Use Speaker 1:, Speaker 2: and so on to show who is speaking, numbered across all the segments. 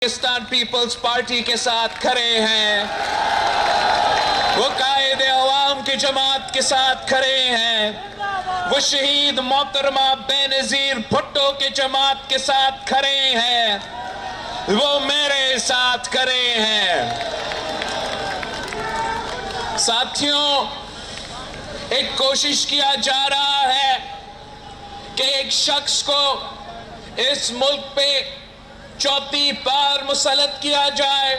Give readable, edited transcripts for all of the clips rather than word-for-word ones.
Speaker 1: Pakistan Peoples party کے ساتھ کھڑے ہیں، وہ قائد عوام کی جماعت کے ساتھ کھڑے ہیں، وہ شہید محترمہ بے نظیر بھٹو کی جماعت کے ساتھ کھڑے ہیں، وہ میرے ساتھ کھڑے ہیں۔ ساتھیوں، ایک کوشش کیا جا رہا ہے کہ ایک شخص کو اس ملک پہ چوتھی بار مسلط کیا جائے،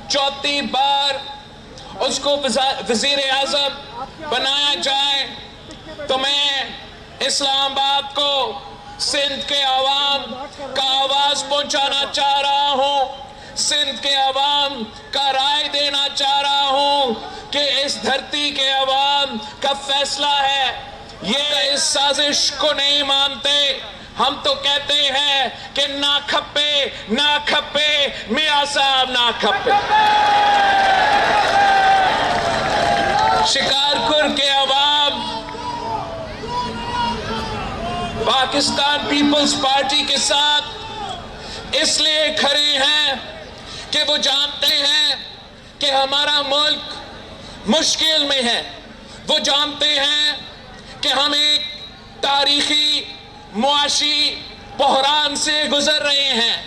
Speaker 1: چوتھی بار اس کو وزیر اعظم بنایا جائے۔ تو میں اسلام آباد کو، سندھ کے عوام کا آواز پہنچانا چاہ رہا ہوں، سندھ کے عوام کا رائے دینا چاہ رہا ہوں کہ اس دھرتی کے عوام کا فیصلہ ہے۔ یہ اس سازش کو نہیں مانتے۔ ہم تو کہتے ہیں کہ نہ کھپے، نہ کھپے، میاں صاحب نہ کھپے۔ شکارپور کے عوام پاکستان پیپلز پارٹی کے ساتھ اس لیے کھڑے ہیں کہ وہ جانتے ہیں کہ ہمارا ملک مشکل میں ہے۔ وہ جانتے ہیں کہ ہم ایک تاریخی معاشی بحران سے گزر رہے ہیں،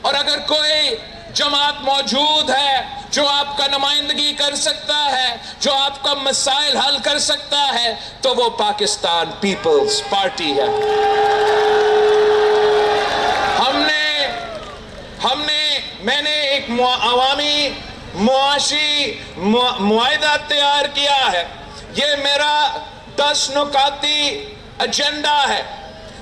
Speaker 1: اور اگر کوئی جماعت موجود ہے جو آپ کا نمائندگی کر سکتا ہے، جو آپ کا مسائل حل کر سکتا ہے، تو وہ پاکستان پیپلز پارٹی ہے۔ میں نے ایک عوامی معاشی معاہدہ تیار کیا ہے۔ یہ میرا 10 نکاتی ایجنڈا ہے۔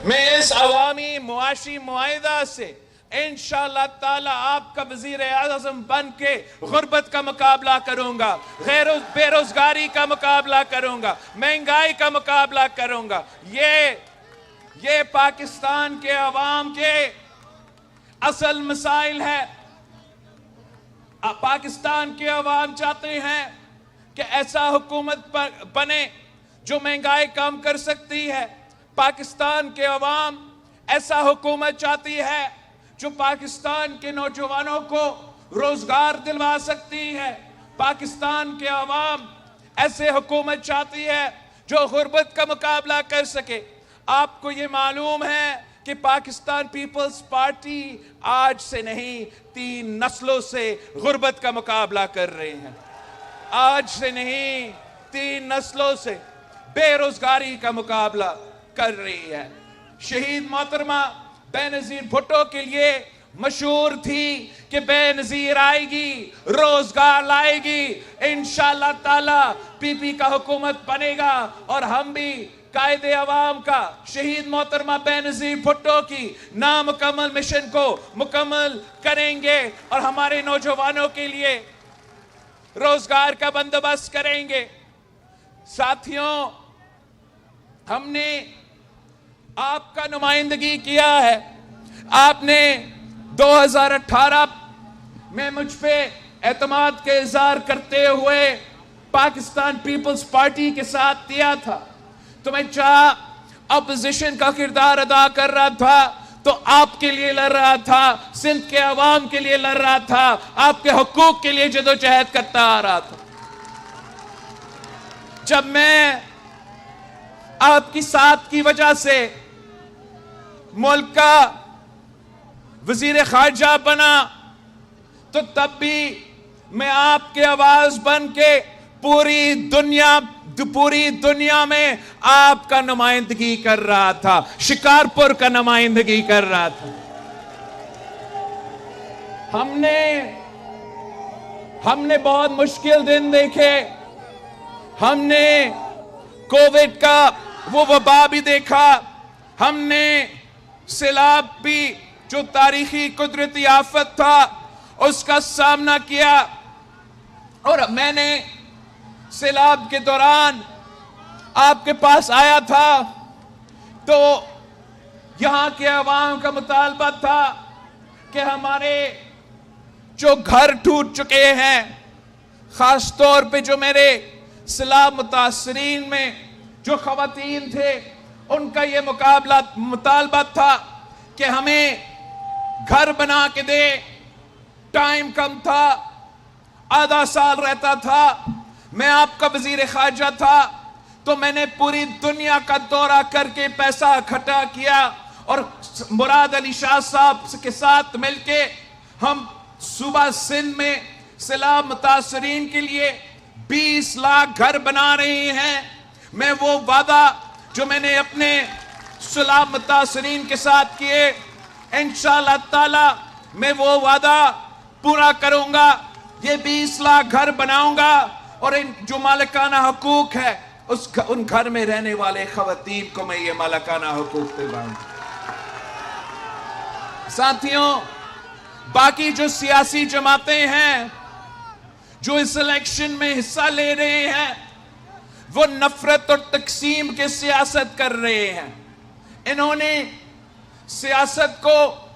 Speaker 1: میں اس عوامی معاشی معاہدہ سے انشاءاللہ تعالی آپ کا وزیر اعظم بن کے غربت کا مقابلہ کروں گا، بے روزگاری کا مقابلہ کروں گا، مہنگائی کا مقابلہ کروں گا۔ یہ پاکستان کے عوام کے اصل مسائل ہے۔ پاکستان کے عوام چاہتے ہیں کہ ایسا حکومت بنے جو مہنگائی کم کر سکتی ہے۔ پاکستان کے عوام ایسا حکومت چاہتی ہے جو پاکستان کے نوجوانوں کو روزگار دلوا سکتی ہے۔ پاکستان کے عوام ایسے حکومت چاہتی ہے جو غربت کا مقابلہ کر سکے۔ آپ کو یہ معلوم ہے کہ پاکستان پیپلز پارٹی آج سے نہیں 3 نسلوں سے غربت کا مقابلہ کر رہے ہیں۔ آج سے نہیں 3 نسلوں سے بے روزگاری کا مقابلہ کر رہی ہے۔ شہید محترمہ بے نظیر بھٹو کے لیے مشہور تھی کہ بے نظیر آئے گی، روزگار لائے گی، انشاءاللہ تعالی پی پی کا حکومت بنے گا، اور ہم بھی قائد عوام کا، شہید محترمہ بے نظیر بھٹو کی نامکمل مشن کو مکمل کریں گے، اور ہمارے نوجوانوں کے لیے روزگار کا بندوبست کریں گے۔ ساتھیوں، ہم نے آپ کا نمائندگی کیا ہے۔ آپ نے 2018 میں مجھ پہ اعتماد کا اظہار کرتے ہوئے پاکستان پیپلز پارٹی کے ساتھ دیا تھا، تو میں چاہا اپوزیشن کا کردار ادا کر رہا تھا، تو آپ کے لیے لڑ رہا تھا، سندھ کے عوام کے لیے لڑ رہا تھا، آپ کے حقوق کے لیے جدوجہد کرتا آ رہا تھا۔ جب میں آپ کی ساتھ کی وجہ سے ملک کا وزیر خارجہ بنا، تو تب بھی میں آپ کے آواز بن کے پوری دنیا میں آپ کا نمائندگی کر رہا تھا، شکارپور کا نمائندگی کر رہا تھا۔ ہم نے بہت مشکل دن دیکھے، ہم نے کووڈ کا وہ وبا بھی دیکھا، ہم نے سیلاب بھی جو تاریخی قدرتی آفت تھا اس کا سامنا کیا، اور میں نے سیلاب کے دوران آپ کے پاس آیا تھا تو یہاں کے عوام کا مطالبہ تھا کہ ہمارے جو گھر ٹوٹ چکے ہیں، خاص طور پہ جو میرے سیلاب متاثرین میں جو خواتین تھے، ان کا یہ مطالبہ تھا کہ ہمیں گھر بنا کے دے، टाइम कम था, आधा साल रहता था, मैं आपका वजीर खारजा था, तो मैंने पूरी दुनिया का दौरा करके पैसा इकट्ठा किया और मुराद अली शाह साहब के साथ मिलके हम सूबा सिंध में सैलाब मुतासरीन के लिए 20 लाख घर बना रहे हैं। मैं वो वादा जो मैंने अपने सैलाब मुतासरीन के साथ किए, इंशाअल्लाह ताला मैं वो वादा पूरा करूंगा। ये 20 लाख घर बनाऊंगा और इन जो मालिकाना हुकूक है उन घर में रहने वाले खवातीन को मैं ये मालिकाना हुकूक दिलाऊंगा। साथियों, बाकी जो सियासी जमातें हैं जो इस इलेक्शन में हिस्सा ले रहे हैं, वो नफरत और तकसीम के सियासत कर रहे हैं। इन्होंने सियासत को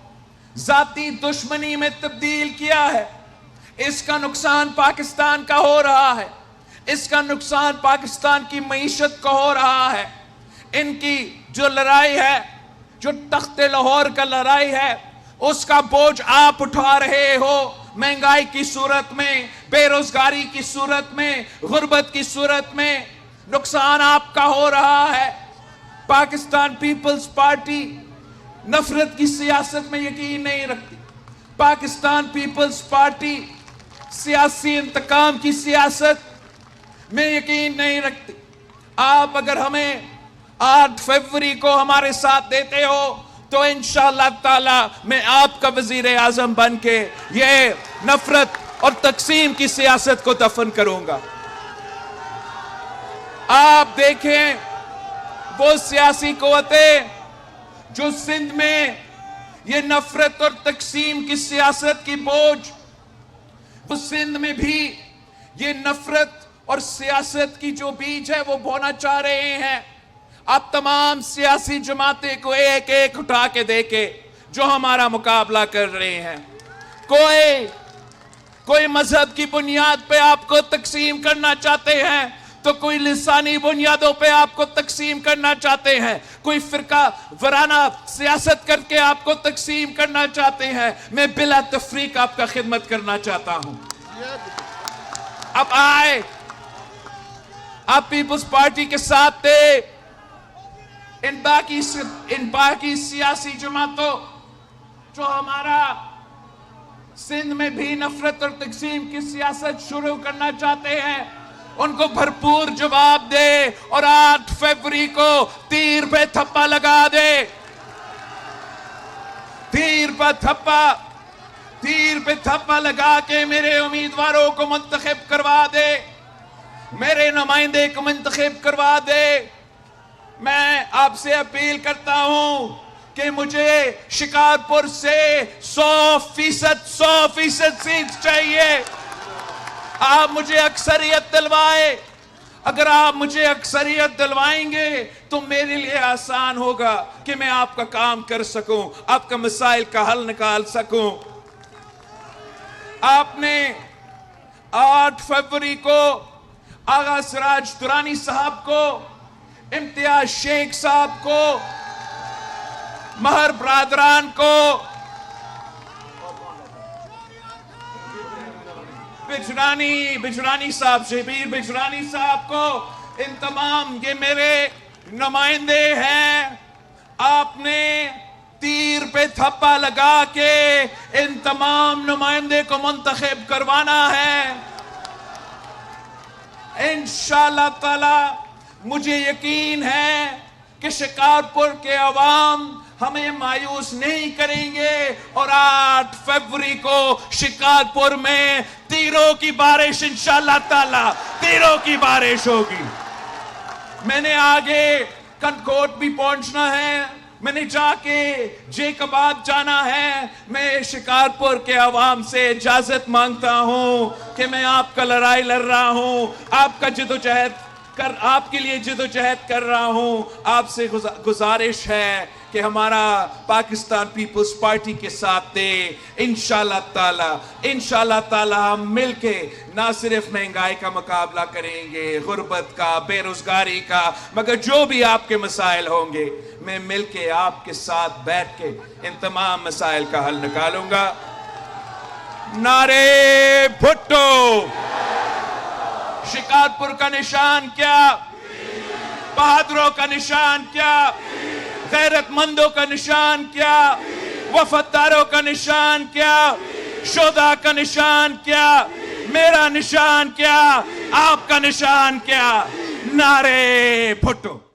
Speaker 1: जाती दुश्मनी में तब्दील किया है। इसका नुकसान पाकिस्तान का हो रहा है, इसका नुकसान पाकिस्तान की मईशत को हो रहा है। इनकी जो लड़ाई है, जो तख्ते लाहौर का लड़ाई है, उसका बोझ आप उठा रहे हो। महंगाई की सूरत में, बेरोजगारी की सूरत में, गुर्बत की सूरत में नुकसान आपका हो रहा है। पाकिस्तान पीपल्स पार्टी नफरत की सियासत में यकीन नहीं रखती। पाकिस्तान पीपल्स पार्टी सियासी इंतकाम की सियासत में यकीन नहीं रखती। आप अगर हमें 8 फरवरी को हमारे साथ देते हो तो इंशाअल्लाह ताला मैं आपका वजीर आजम बन के ये नफरत और तकसीम की सियासत को दफन करूंगा। आप देखें वो सियासी कुव्वतें जो सिंध में ये नफरत और तकसीम की सियासत की बोझ, वो सिंध में भी ये नफरत और सियासत की जो बीज है वो बोना चाह रहे हैं। आप तमाम सियासी जमातें को एक एक उठा के देके जो हमारा मुकाबला कर रहे हैं, कोई मजहब की बुनियाद पे आपको तकसीम करना चाहते हैं, तो कोई लिसानी बुनियादों पे आपको तकसीम करना चाहते हैं, कोई फिरका वराना सियासत करके आपको तकसीम करना चाहते हैं। मैं बिला तफरीक आपका खिदमत करना चाहता हूं। अब आए, आप पीपल्स पार्टी के साथ थे। इन बाकी सियासी जमातों जो हमारा सिंध में भी नफरत और तकसीम की सियासत शुरू करना चाहते हैं, उनको भरपूर जवाब दे और 8 फरवरी को तीर पे थप्पा लगा दे। तीर पे थप्पा लगा के मेरे उम्मीदवारों को मुंतखब करवा दे, मेरे नुमाइंदे को मुंतखब करवा दे। मैं आपसे अपील करता हूं कि मुझे शिकारपुर से 100% सीट चाहिए। आप मुझे अक्सरियत दिलवाए। अगर आप मुझे अक्सरियत दिलवाएंगे तो मेरे लिए आसान होगा कि मैं आपका काम कर सकूं, आपका मसाइल का हल निकाल सकूं। आपने 8 फरवरी को आगा सिराज दुरानी साहब को, इम्तियाज शेख साहब को, महर ब्रादरान को, बिजरानी साहब, शबीर बिजरानी साहब को, इन तमाम ये मेरे नुमाइंदे हैं। आपने तीर पे थप्पा लगा के इन तमाम नुमाइंदे को मुंतखब करवाना है। इंशाअल्लाह ताला मुझे यकीन है कि शिकारपुर के अवाम हमें मायूस नहीं करेंगे और 8 फरवरी को शिकारपुर में तीरों की बारिश, इंशाअल्लाह ताला तीरों की बारिश होगी। मैंने आगे कनकोट भी पहुंचना है, मैंने जाके जेकबाद जाना है। मैं शिकारपुर के अवाम से इजाजत मांगता हूं कि मैं आपका लड़ाई लड़ रहा हूं, आपका जिदोजहद आपके लिए जिदोजहद कर रहा हूं। आपसे गुजारिश है कि हमारा पाकिस्तान पीपल्स पार्टी के साथ थे। इंशाअल्लाह ताला हम मिलके ना सिर्फ महंगाई का मुकाबला करेंगे, गुर्बत का, बेरोजगारी का, मगर जो भी आपके मसाइल होंगे मैं मिलके आपके साथ बैठ के इन तमाम मसाइल का हल निकालूंगा। نعرے بھٹو. شکارپور کا نشان کیا؟ بہادروں کا نشان کیا؟ غیرت مندوں کا نشان کیا؟ وفاداروں کا نشان کیا؟ شہداء کا نشان کیا؟ میرا نشان کیا؟ آپ کا نشان کیا؟ نعرے بھٹو.